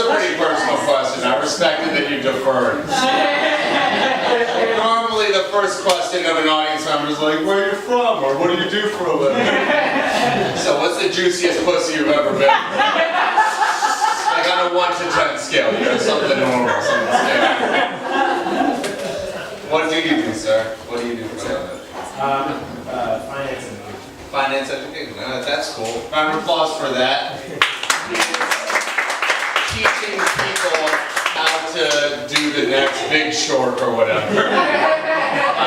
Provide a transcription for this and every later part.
a pretty personal question. I respected that you deferred. Normally the first question of an audience member is like, where are you from? Or what do you do for a living? So what's the juiciest pussy you've ever been? Like on a 1 to 10 scale, you know, something normal, something standard. What do you do, sir? What do you do for a living? Finance education. Finance education. That's cool. Round of applause for that. Teaching people how to do the next Big Short or whatever. I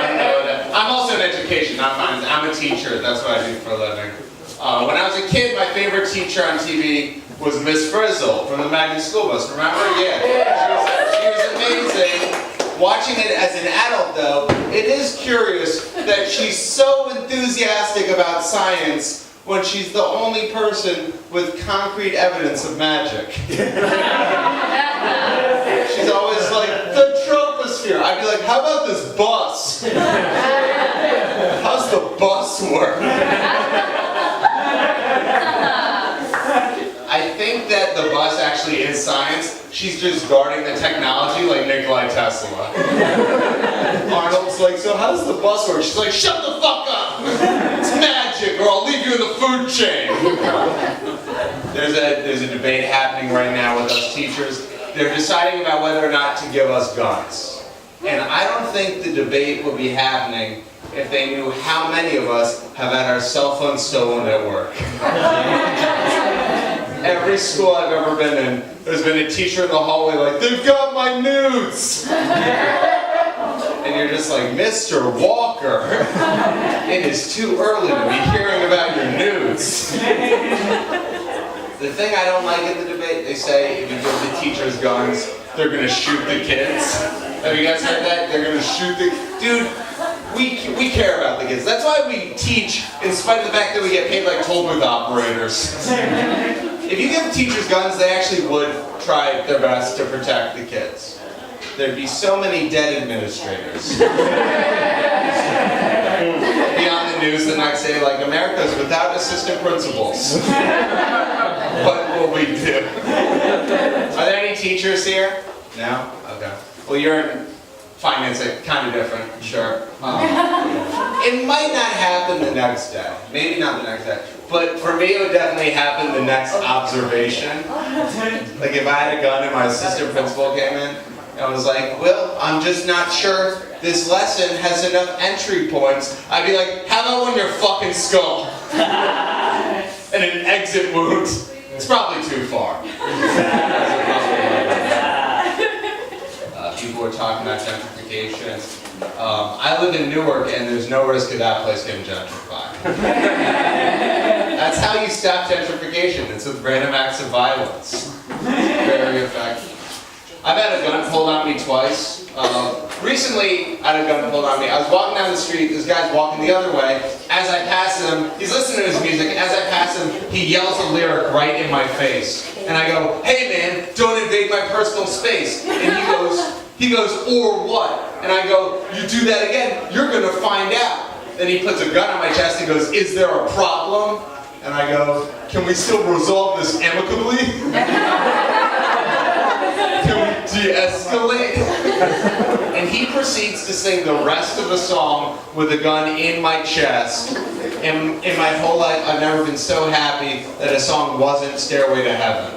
don't know that. I'm also in education, not finance. I'm a teacher. That's what I do for a living. When I was a kid, my favorite teacher on TV was Miss Frizzle from the Magnet School Bus. Remember? Yeah. She was amazing. Watching it as an adult, though, it is curious that she's so enthusiastic about science when she's the only person with concrete evidence of magic. She's always like, the troposphere. I'd be like, how about this bus? How's the bus work? I think that the bus actually is science. She's just guarding the technology like Nikola Tesla. Arnold's like, so how does the bus work? She's like, shut the fuck up! It's magic, or I'll leave you in the food chain. There's a debate happening right now with us teachers. They're deciding about whether or not to give us guns. And I don't think the debate would be happening if they knew how many of us have had our cell phones stolen at work. Every school I've ever been in, there's been a teacher in the hallway like, they've got my nudes! And you're just like, Mr. Walker, it is too early to be hearing about your nudes. The thing I don't like in the debate, they say if you give the teachers guns, they're going to shoot the kids. Have you guys heard that? They're going to shoot the... Dude, we care about the kids. That's why we teach, in spite of the fact that we get paid like toll booth operators. If you give teachers guns, they actually would try their best to protect the kids. There'd be so many dead administrators. Be on the news the next day like, America's without assistant principals. What will we do? Are there any teachers here? No? Okay. Well, you're in finance, kind of different, sure. It might not happen the next day. Maybe not the next day. But for me, it would definitely happen the next observation. Like if I had a gun and my assistant principal came in, I was like, well, I'm just not sure this lesson has enough entry points. I'd be like, how about when you're fucking skull? And an exit wound. It's probably too far. People were talking about gentrification. I live in Newark and there's no risk of that place getting gentrified. That's how you stop gentrification. It's with random acts of violence. Very effective. I've had a gun pulled on me twice. Recently, I had a gun pulled on me. I was walking down the street, this guy's walking the other way. As I pass him, he's listening to his music. As I pass him, he yells a lyric right in my face. And I go, hey man, don't invade my personal space. And he goes, or what? And I go, you do that again, you're gonna find out. Then he puts a gun on my chest and goes, is there a problem? And I go, can we still resolve this amicably? Can we de-escalate? And he proceeds to sing the rest of the song with a gun in my chest. And in my whole life, I've never been so happy that a song wasn't Stairway to Heaven.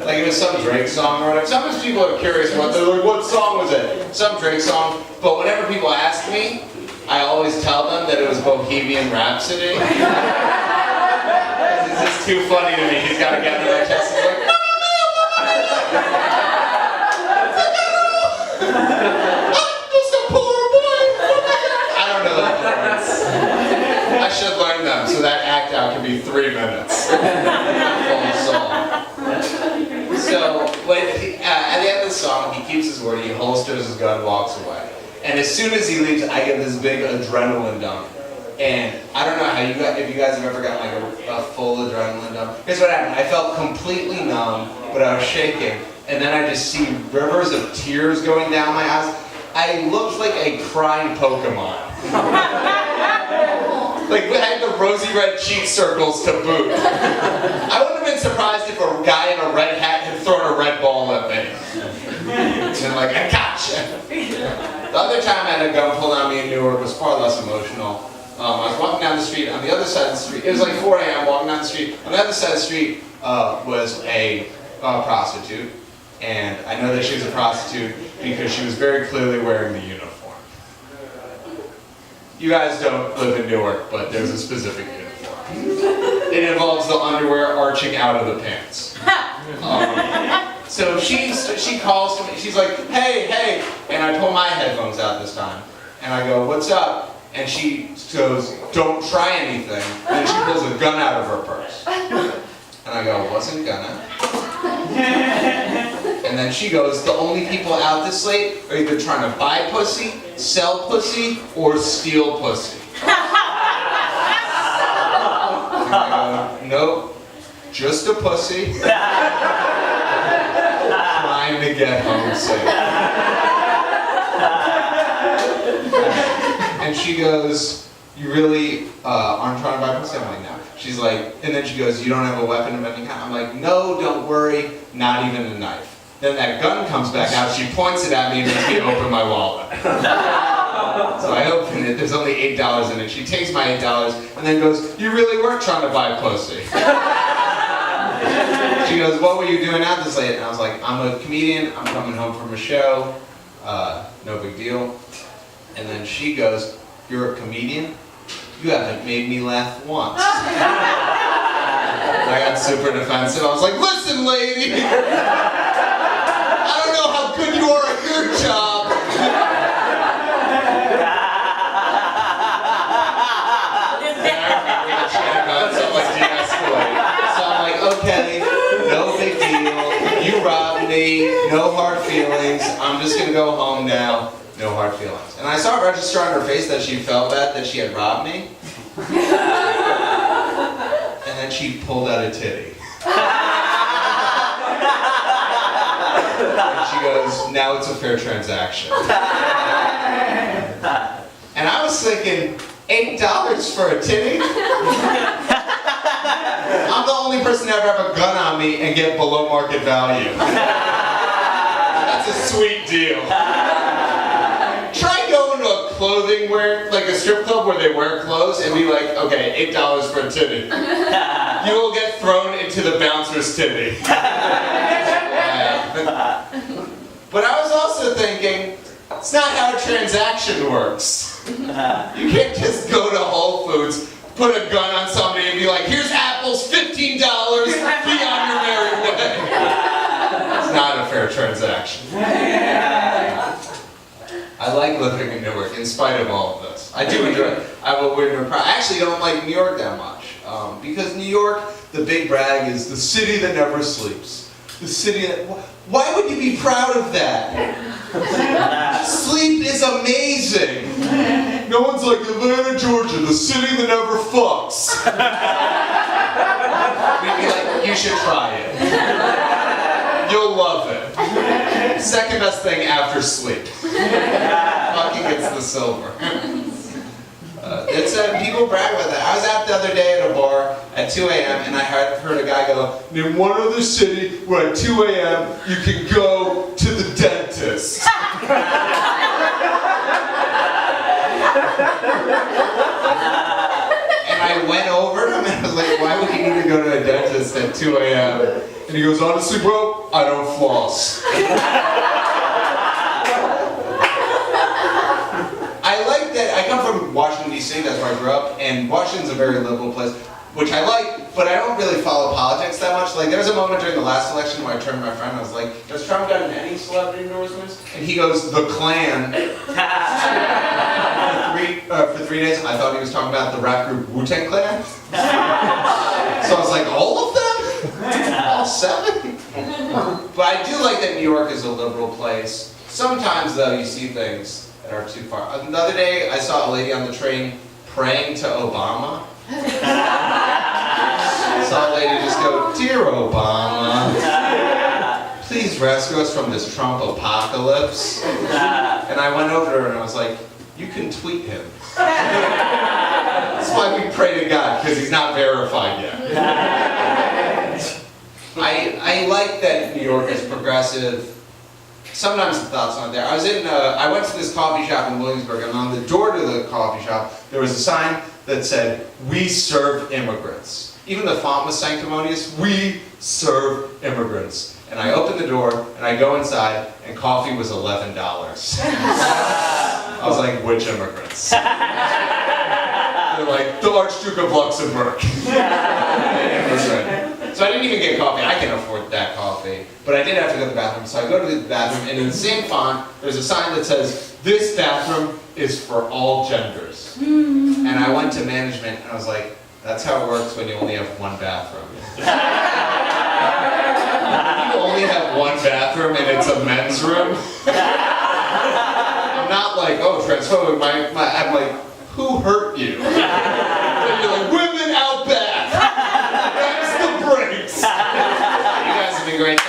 Like it was some Drake song or whatever. Sometimes people are curious about, they're like, what song was it? Some Drake song. But whenever people ask me, I always tell them that it was Bohemian Rhapsody. It's just too funny to me. He's got to get into my chest. He's like, I don't know that words. I should learn them, so that act out can be 3 minutes. Full song. So, at the end of the song, he keeps his word, he holsters his gun, walks away. And as soon as he leaves, I get this big adrenaline dump. And I don't know how you guys, if you guys have ever gotten like a full adrenaline dump. Here's what happened. I felt completely numb, but I was shaking. And then I just see rivers of tears going down my eyes. I looked like a crying Pokemon. Like, we had the rosy red cheek circles to boot. I wouldn't have been surprised if a guy in a red hat had thrown a red ball at me. And then like, I gotcha. The other time I had a gun pulled on me in Newark was far less emotional. I was walking down the street, on the other side of the street, it was like 4 a.m. walking down the street. On the other side of the street was a prostitute. And I know that she was a prostitute because she was very clearly wearing the uniform. You guys don't live in Newark, but there's a specific uniform. It involves the underwear arching out of the pants. So she calls to me, she's like, hey, hey, and I pull my headphones out this time. And I go, what's up? And she goes, don't try anything. And then she pulls a gun out of her purse. And I go, wasn't gonna. And then she goes, the only people out this late are either trying to buy pussy, sell pussy, or steal pussy. And I go, nope, just a pussy. Trying to get home safe. And she goes, you really aren't trying to buy pussy? I'm like, no. She's like, and then she goes, you don't have a weapon of any kind? I'm like, no, don't worry, not even a knife. Then that gun comes back out, she points it at me and makes me open my wallet. So I open it, there's only $8 in it. She takes my $8 and then goes, you really weren't trying to buy pussy. She goes, what were you doing out this late? And I was like, I'm a comedian, I'm coming home from a show, no big deal. And then she goes, you're a comedian? You haven't made me laugh once. I got super defensive. I was like, listen, lady! I don't know how good you are at your job. So like de-escalate. So I'm like, okay, no big deal. You robbed me, no hard feelings. I'm just gonna go home now. No hard feelings. And I saw it register on her face that she felt bad that she had robbed me. And then she pulled out a titty. And she goes, now it's a fair transaction. And I was thinking, $8 for a titty? I'm the only person to ever have a gun on me and get below market value. That's a sweet deal. Try going to a clothing wear, like a strip club where they wear clothes and be like, okay, $8 for a titty. You will get thrown into the bouncer's titty. But I was also thinking, it's not how a transaction works. You can't just go to Whole Foods, put a gun on somebody and be like, here's apples, $15, be on your merry way. It's not a fair transaction. I like living in Newark, in spite of all of this. I do enjoy it. I actually don't like New York that much. Because New York, the big brag is the city that never sleeps. The city that... Why would you be proud of that? Sleep is amazing. No one's like, Atlanta, Georgia, the city that never fucks. We'd be like, you should try it. You'll love it. Second best thing after sleep. Fucking gets the silver. People brag about that. I was out the other day at a bar at 2 a.m. and I heard a guy go, in one other city where at 2 a.m. you can go to the dentist. And I went over to him and I was like, why would you need to go to a dentist at 2 a.m.? And he goes, honestly, bro, I don't floss. I like that. I come from Washington, D.C., that's where I grew up, and Washington's a very liberal place, which I like, but I don't really follow politics that much. Like, there was a moment during the last election where I turned to my friend and I was like, has Trump gotten any celebrity endorsements? And he goes, the Klan. For 3 days, I thought he was talking about the rap group Wu-Tang Clan. So I was like, all of them? All 7? But I do like that New York is a liberal place. Sometimes, though, you see things that are too far. The other day, I saw a lady on the train praying to Obama. I saw a lady just go, dear Obama, please rescue us from this Trump apocalypse. And I went over to her and I was like, you can tweet him. It's why we pray to God, because he's not verified yet. I like that New York is progressive. Sometimes the thoughts aren't there. I went to this coffee shop in Williamsburg, and on the door to the coffee shop, there was a sign that said, "We serve immigrants." Even the font was sanctimonious. "We serve immigrants." And I opened the door, and I go inside, and coffee was $11. I was like, which immigrants? They're like, the Archduke of Luxembourg. So I didn't even get coffee. I can afford that coffee. But I did have to go to the bathroom. So I go to the bathroom, and in the same font, there's a sign that says, "This bathroom is for all genders." And I went to management, and I was like, that's how it works when you only have one bathroom. You only have one bathroom, and it's a men's room. I'm not like, oh, transphobic. I'm like, who hurt you? And you're like, women out back. That's the breaks. You guys have been great.